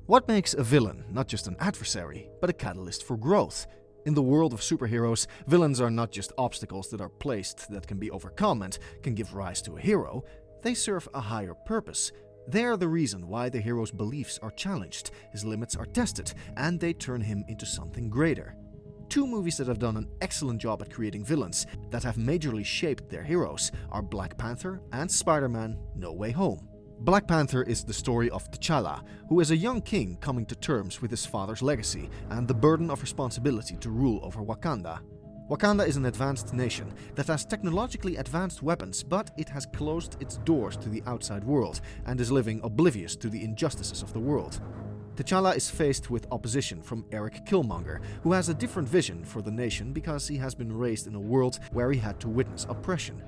What makes a villain not just an adversary, but a catalyst for growth? In the world of superheroes, villains are not just obstacles that are placed that can be overcome and can give rise to a hero. They serve a higher purpose. They are the reason why the hero's beliefs are challenged, his limits are tested, and they turn him into something greater. Two movies that have done an excellent job at creating villains that have majorly shaped their heroes are Black Panther and Spider-Man: No Way Home. Black Panther is the story of T'Challa, who is a young king coming to terms with his father's legacy and the burden of responsibility to rule over Wakanda. Wakanda is an advanced nation that has technologically advanced weapons, but it has closed its doors to the outside world and is living oblivious to the injustices of the world. T'Challa is faced with opposition from Eric Killmonger, who has a different vision for the nation because he has been raised in a world where he had to witness oppression.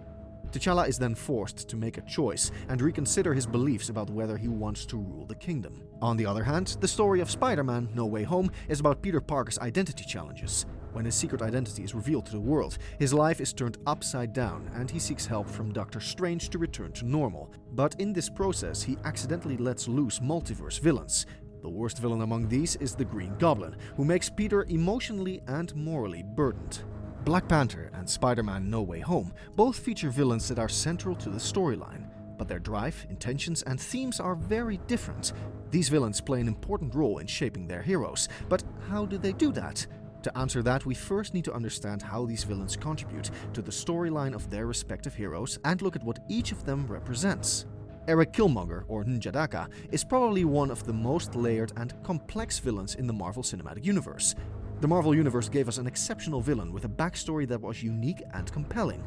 T'Challa is then forced to make a choice and reconsider his beliefs about whether he wants to rule the kingdom. On the other hand, the story of Spider-Man: No Way Home is about Peter Parker's identity challenges. When his secret identity is revealed to the world, his life is turned upside down and he seeks help from Doctor Strange to return to normal. But in this process, he accidentally lets loose multiverse villains. The worst villain among these is the Green Goblin, who makes Peter emotionally and morally burdened. Black Panther and Spider-Man: No Way Home both feature villains that are central to the storyline, but their drive, intentions, and themes are very different. These villains play an important role in shaping their heroes, but how do they do that? To answer that, we first need to understand how these villains contribute to the storyline of their respective heroes and look at what each of them represents. Eric Killmonger, or N'Jadaka, is probably one of the most layered and complex villains in the Marvel Cinematic Universe. The Marvel Universe gave us an exceptional villain with a backstory that was unique and compelling.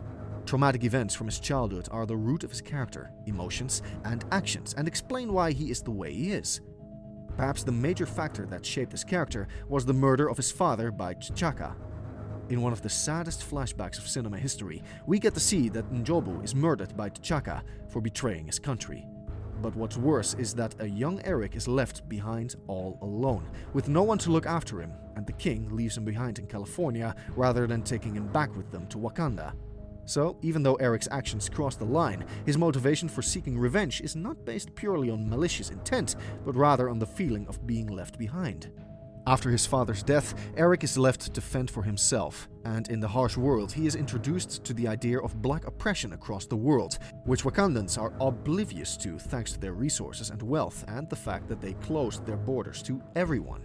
Traumatic events from his childhood are the root of his character, emotions, and actions, and explain why he is the way he is. Perhaps the major factor that shaped his character was the murder of his father by T'Chaka. In one of the saddest flashbacks of cinema history, we get to see that N'Jobu is murdered by T'Chaka for betraying his country. But what's worse is that a young Eric is left behind all alone, with no one to look after him, and the king leaves him behind in California rather than taking him back with them to Wakanda. So, even though Eric's actions cross the line, his motivation for seeking revenge is not based purely on malicious intent, but rather on the feeling of being left behind. After his father's death, Eric is left to fend for himself, and in the harsh world he is introduced to the idea of black oppression across the world, which Wakandans are oblivious to thanks to their resources and wealth and the fact that they closed their borders to everyone.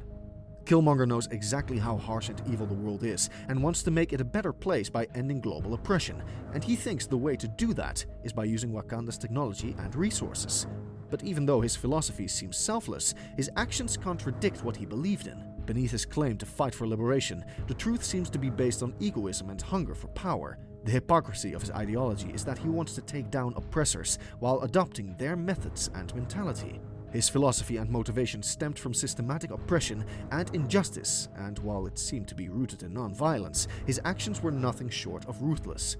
Killmonger knows exactly how harsh and evil the world is and wants to make it a better place by ending global oppression, and he thinks the way to do that is by using Wakanda's technology and resources. But even though his philosophy seems selfless, his actions contradict what he believed in. Beneath his claim to fight for liberation, the truth seems to be based on egoism and hunger for power. The hypocrisy of his ideology is that he wants to take down oppressors while adopting their methods and mentality. His philosophy and motivation stemmed from systematic oppression and injustice, and while it seemed to be rooted in non-violence, his actions were nothing short of ruthless.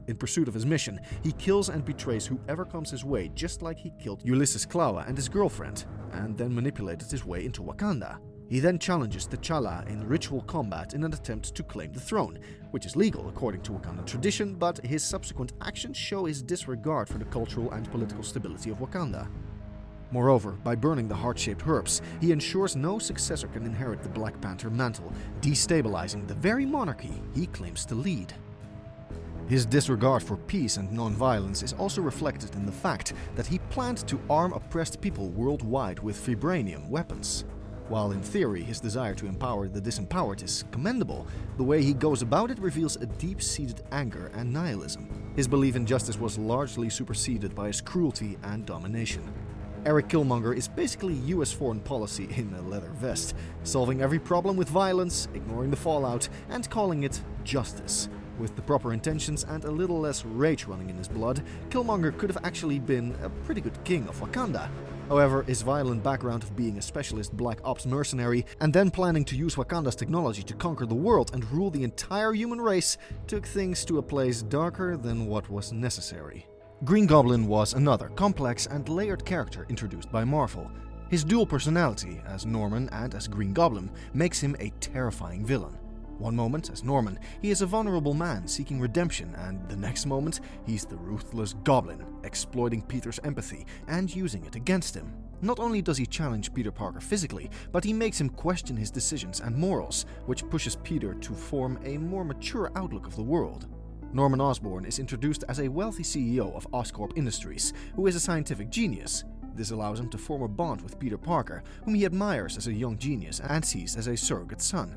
In pursuit of his mission, he kills and betrays whoever comes his way, just like he killed Ulysses Klaue and his girlfriend, and then manipulated his way into Wakanda. He then challenges T'Challa in ritual combat in an attempt to claim the throne, which is legal according to Wakandan tradition, but his subsequent actions show his disregard for the cultural and political stability of Wakanda. Moreover, by burning the heart-shaped herbs, he ensures no successor can inherit the Black Panther mantle, destabilizing the very monarchy he claims to lead. His disregard for peace and non-violence is also reflected in the fact that he planned to arm oppressed people worldwide with vibranium weapons. While in theory his desire to empower the disempowered is commendable, the way he goes about it reveals a deep-seated anger and nihilism. His belief in justice was largely superseded by his cruelty and domination. Eric Killmonger is basically US foreign policy in a leather vest, solving every problem with violence, ignoring the fallout, and calling it justice. With the proper intentions and a little less rage running in his blood, Killmonger could have actually been a pretty good king of Wakanda. However, his violent background of being a specialist black ops mercenary and then planning to use Wakanda's technology to conquer the world and rule the entire human race took things to a place darker than what was necessary. Green Goblin was another complex and layered character introduced by Marvel. His dual personality as Norman and as Green Goblin makes him a terrifying villain. One moment, as Norman, he is a vulnerable man seeking redemption, and the next moment, he's the ruthless Goblin, exploiting Peter's empathy and using it against him. Not only does he challenge Peter Parker physically, but he makes him question his decisions and morals, which pushes Peter to form a more mature outlook of the world. Norman Osborn is introduced as a wealthy CEO of Oscorp Industries, who is a scientific genius. This allows him to form a bond with Peter Parker, whom he admires as a young genius and sees as a surrogate son.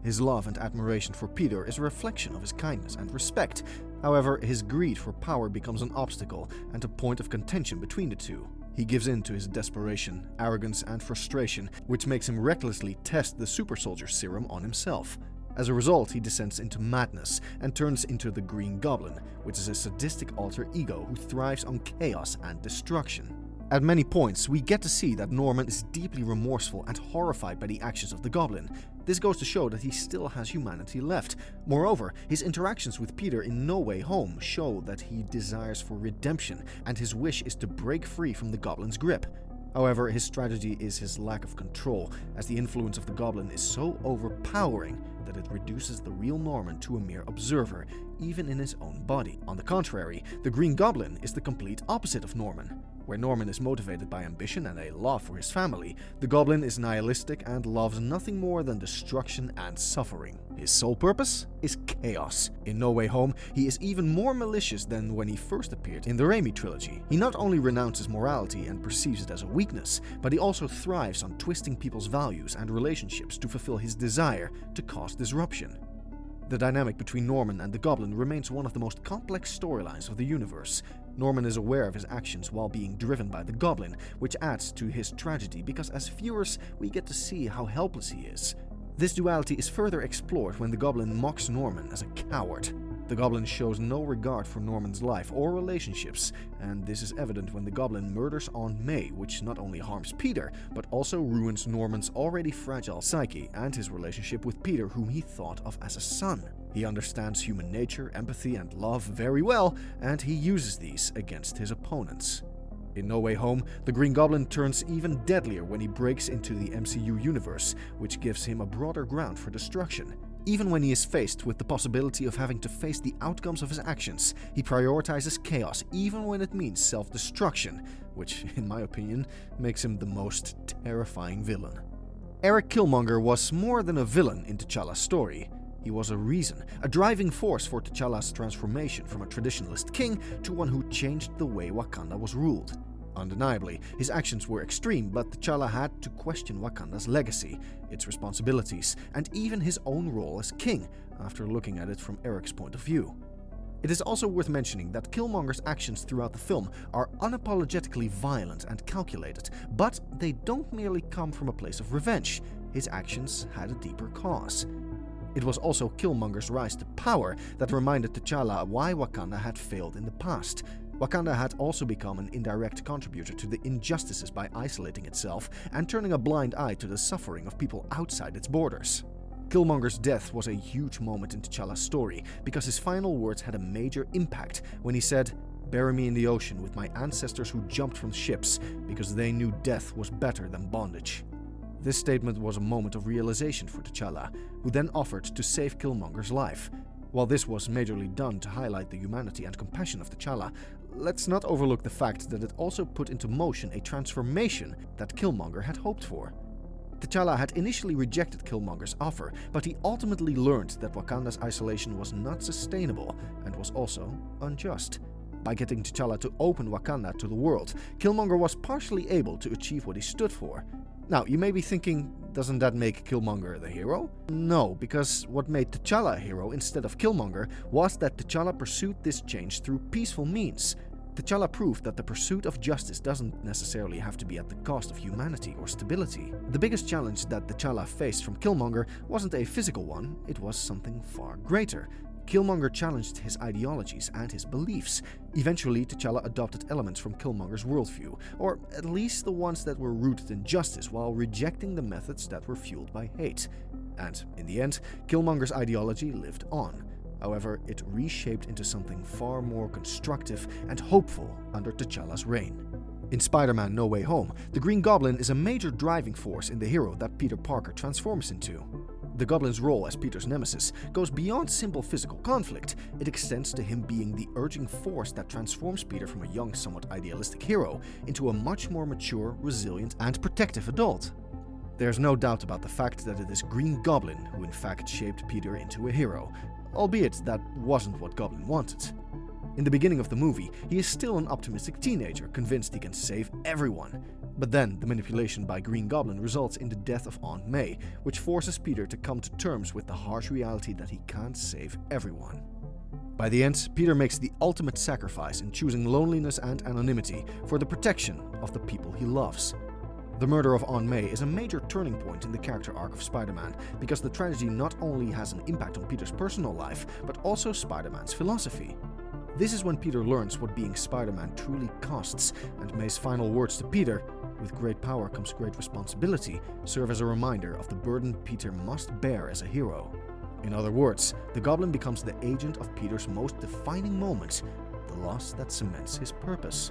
His love and admiration for Peter is a reflection of his kindness and respect. However, his greed for power becomes an obstacle and a point of contention between the two. He gives in to his desperation, arrogance, and frustration, which makes him recklessly test the super soldier serum on himself. As a result, he descends into madness and turns into the Green Goblin, which is a sadistic alter ego who thrives on chaos and destruction. At many points, we get to see that Norman is deeply remorseful and horrified by the actions of the Goblin. This goes to show that he still has humanity left. Moreover, his interactions with Peter in No Way Home show that he desires for redemption, and his wish is to break free from the Goblin's grip. However, his strategy is his lack of control, as the influence of the Goblin is so overpowering that it reduces the real Norman to a mere observer, even in his own body. On the contrary, the Green Goblin is the complete opposite of Norman. Where Norman is motivated by ambition and a love for his family, the Goblin is nihilistic and loves nothing more than destruction and suffering. His sole purpose is chaos. In No Way Home, he is even more malicious than when he first appeared in the Raimi trilogy. He not only renounces morality and perceives it as a weakness, but he also thrives on twisting people's values and relationships to fulfill his desire to cause disruption. The dynamic between Norman and the Goblin remains one of the most complex storylines of the universe. Norman is aware of his actions while being driven by the Goblin, which adds to his tragedy because as viewers we get to see how helpless he is. This duality is further explored when the Goblin mocks Norman as a coward. The Goblin shows no regard for Norman's life or relationships, and this is evident when the Goblin murders Aunt May, which not only harms Peter, but also ruins Norman's already fragile psyche and his relationship with Peter, whom he thought of as a son. He understands human nature, empathy, and love very well, and he uses these against his opponents. In No Way Home, the Green Goblin turns even deadlier when he breaks into the MCU universe, which gives him a broader ground for destruction. Even when he is faced with the possibility of having to face the outcomes of his actions, he prioritizes chaos even when it means self-destruction, which, in my opinion, makes him the most terrifying villain. Eric Killmonger was more than a villain in T'Challa's story. He was a reason, a driving force for T'Challa's transformation from a traditionalist king to one who changed the way Wakanda was ruled. Undeniably, his actions were extreme, but T'Challa had to question Wakanda's legacy, its responsibilities, and even his own role as king, after looking at it from Eric's point of view. It is also worth mentioning that Killmonger's actions throughout the film are unapologetically violent and calculated, but they don't merely come from a place of revenge. His actions had a deeper cause. It was also Killmonger's rise to power that reminded T'Challa why Wakanda had failed in the past. Wakanda had also become an indirect contributor to the injustices by isolating itself and turning a blind eye to the suffering of people outside its borders. Killmonger's death was a huge moment in T'Challa's story because his final words had a major impact when he said, "Bury me in the ocean with my ancestors who jumped from ships because they knew death was better than bondage." This statement was a moment of realization for T'Challa, who then offered to save Killmonger's life. While this was majorly done to highlight the humanity and compassion of T'Challa, let's not overlook the fact that it also put into motion a transformation that Killmonger had hoped for. T'Challa had initially rejected Killmonger's offer, but he ultimately learned that Wakanda's isolation was not sustainable and was also unjust. By getting T'Challa to open Wakanda to the world, Killmonger was partially able to achieve what he stood for. Now, you may be thinking, doesn't that make Killmonger the hero? No, because what made T'Challa a hero instead of Killmonger was that T'Challa pursued this change through peaceful means. T'Challa proved that the pursuit of justice doesn't necessarily have to be at the cost of humanity or stability. The biggest challenge that T'Challa faced from Killmonger wasn't a physical one, it was something far greater. Killmonger challenged his ideologies and his beliefs. Eventually, T'Challa adopted elements from Killmonger's worldview, or at least the ones that were rooted in justice, while rejecting the methods that were fueled by hate. And, in the end, Killmonger's ideology lived on. However, it reshaped into something far more constructive and hopeful under T'Challa's reign. In Spider-Man No Way Home, the Green Goblin is a major driving force in the hero that Peter Parker transforms into. The Goblin's role as Peter's nemesis goes beyond simple physical conflict. It extends to him being the urging force that transforms Peter from a young, somewhat idealistic hero into a much more mature, resilient, and protective adult. There's no doubt about the fact that it is Green Goblin who in fact shaped Peter into a hero, albeit that wasn't what Goblin wanted. In the beginning of the movie, he is still an optimistic teenager, convinced he can save everyone. But then, the manipulation by Green Goblin results in the death of Aunt May, which forces Peter to come to terms with the harsh reality that he can't save everyone. By the end, Peter makes the ultimate sacrifice in choosing loneliness and anonymity for the protection of the people he loves. The murder of Aunt May is a major turning point in the character arc of Spider-Man, because the tragedy not only has an impact on Peter's personal life, but also Spider-Man's philosophy. This is when Peter learns what being Spider-Man truly costs, and May's final words to Peter, "With great power comes great responsibility," serve as a reminder of the burden Peter must bear as a hero. In other words, the Goblin becomes the agent of Peter's most defining moment, the loss that cements his purpose.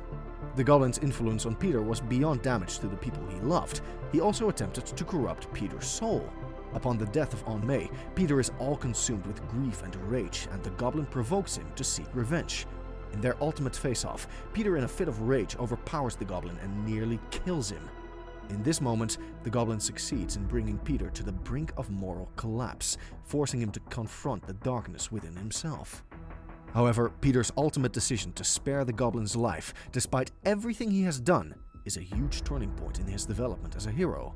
The Goblin's influence on Peter was beyond damage to the people he loved. He also attempted to corrupt Peter's soul. Upon the death of Aunt May, Peter is all consumed with grief and rage, and the Goblin provokes him to seek revenge. In their ultimate face-off, Peter in a fit of rage overpowers the Goblin and nearly kills him. In this moment, the Goblin succeeds in bringing Peter to the brink of moral collapse, forcing him to confront the darkness within himself. However, Peter's ultimate decision to spare the Goblin's life, despite everything he has done, is a huge turning point in his development as a hero.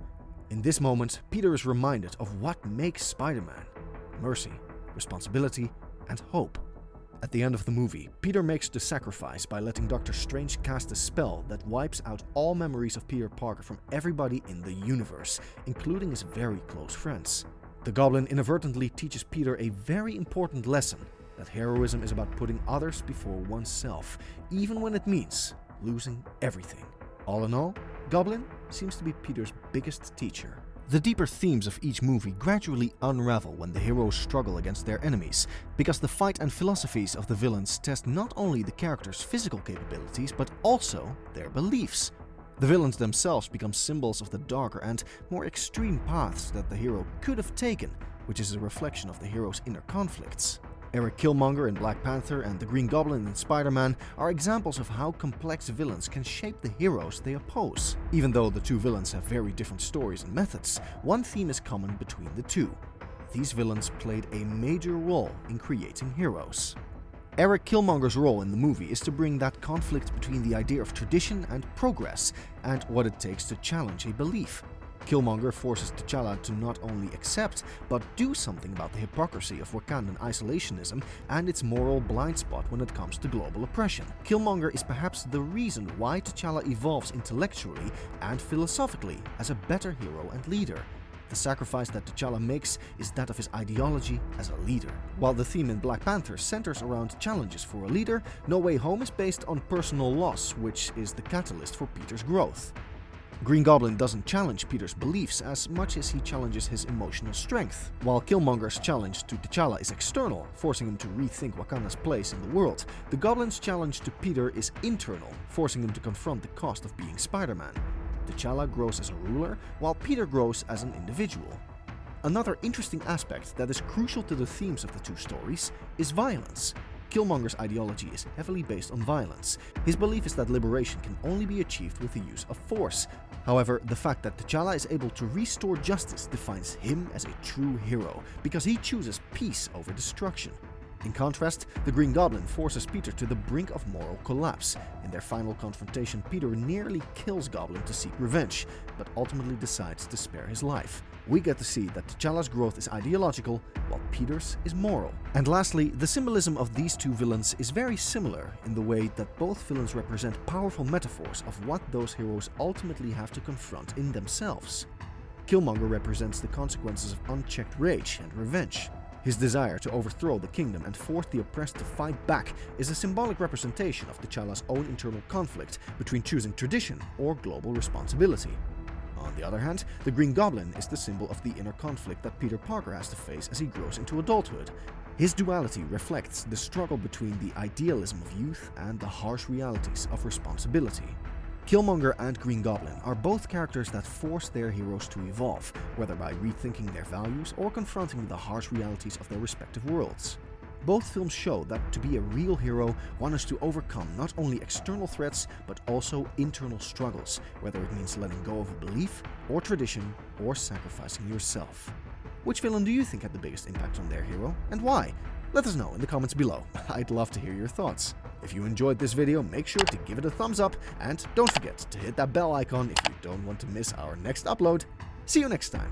In this moment, Peter is reminded of what makes Spider-Man: mercy, responsibility, and hope. At the end of the movie, Peter makes the sacrifice by letting Dr. Strange cast a spell that wipes out all memories of Peter Parker from everybody in the universe, including his very close friends. The Goblin inadvertently teaches Peter a very important lesson, that heroism is about putting others before oneself, even when it means losing everything. All in all, Goblin seems to be Peter's biggest teacher. The deeper themes of each movie gradually unravel when the heroes struggle against their enemies, because the fight and philosophies of the villains test not only the characters' physical capabilities, but also their beliefs. The villains themselves become symbols of the darker and more extreme paths that the hero could have taken, which is a reflection of the hero's inner conflicts. Eric Killmonger in Black Panther and the Green Goblin in Spider-Man are examples of how complex villains can shape the heroes they oppose. Even though the two villains have very different stories and methods, one theme is common between the two. These villains played a major role in creating heroes. Eric Killmonger's role in the movie is to bring that conflict between the idea of tradition and progress, and what it takes to challenge a belief. Killmonger forces T'Challa to not only accept, but do something about the hypocrisy of Wakandan isolationism and its moral blind spot when it comes to global oppression. Killmonger is perhaps the reason why T'Challa evolves intellectually and philosophically as a better hero and leader. The sacrifice that T'Challa makes is that of his ideology as a leader. While the theme in Black Panther centers around challenges for a leader, No Way Home is based on personal loss, which is the catalyst for Peter's growth. Green Goblin doesn't challenge Peter's beliefs as much as he challenges his emotional strength. While Killmonger's challenge to T'Challa is external, forcing him to rethink Wakanda's place in the world, the Goblin's challenge to Peter is internal, forcing him to confront the cost of being Spider-Man. T'Challa grows as a ruler, while Peter grows as an individual. Another interesting aspect that is crucial to the themes of the two stories is violence. Killmonger's ideology is heavily based on violence. His belief is that liberation can only be achieved with the use of force. However, the fact that T'Challa is able to restore justice defines him as a true hero, because he chooses peace over destruction. In contrast, the Green Goblin forces Peter to the brink of moral collapse. In their final confrontation, Peter nearly kills Goblin to seek revenge, but ultimately decides to spare his life. We get to see that T'Challa's growth is ideological, while Peter's is moral. And lastly, the symbolism of these two villains is very similar in the way that both villains represent powerful metaphors of what those heroes ultimately have to confront in themselves. Killmonger represents the consequences of unchecked rage and revenge. His desire to overthrow the kingdom and force the oppressed to fight back is a symbolic representation of T'Challa's own internal conflict between choosing tradition or global responsibility. On the other hand, the Green Goblin is the symbol of the inner conflict that Peter Parker has to face as he grows into adulthood. His duality reflects the struggle between the idealism of youth and the harsh realities of responsibility. Killmonger and Green Goblin are both characters that force their heroes to evolve, whether by rethinking their values or confronting the harsh realities of their respective worlds. Both films show that to be a real hero, one has to overcome not only external threats, but also internal struggles, whether it means letting go of a belief or tradition or sacrificing yourself. Which villain do you think had the biggest impact on their hero, and why? Let us know in the comments below. I'd love to hear your thoughts. If you enjoyed this video, make sure to give it a thumbs up, and don't forget to hit that bell icon if you don't want to miss our next upload. See you next time.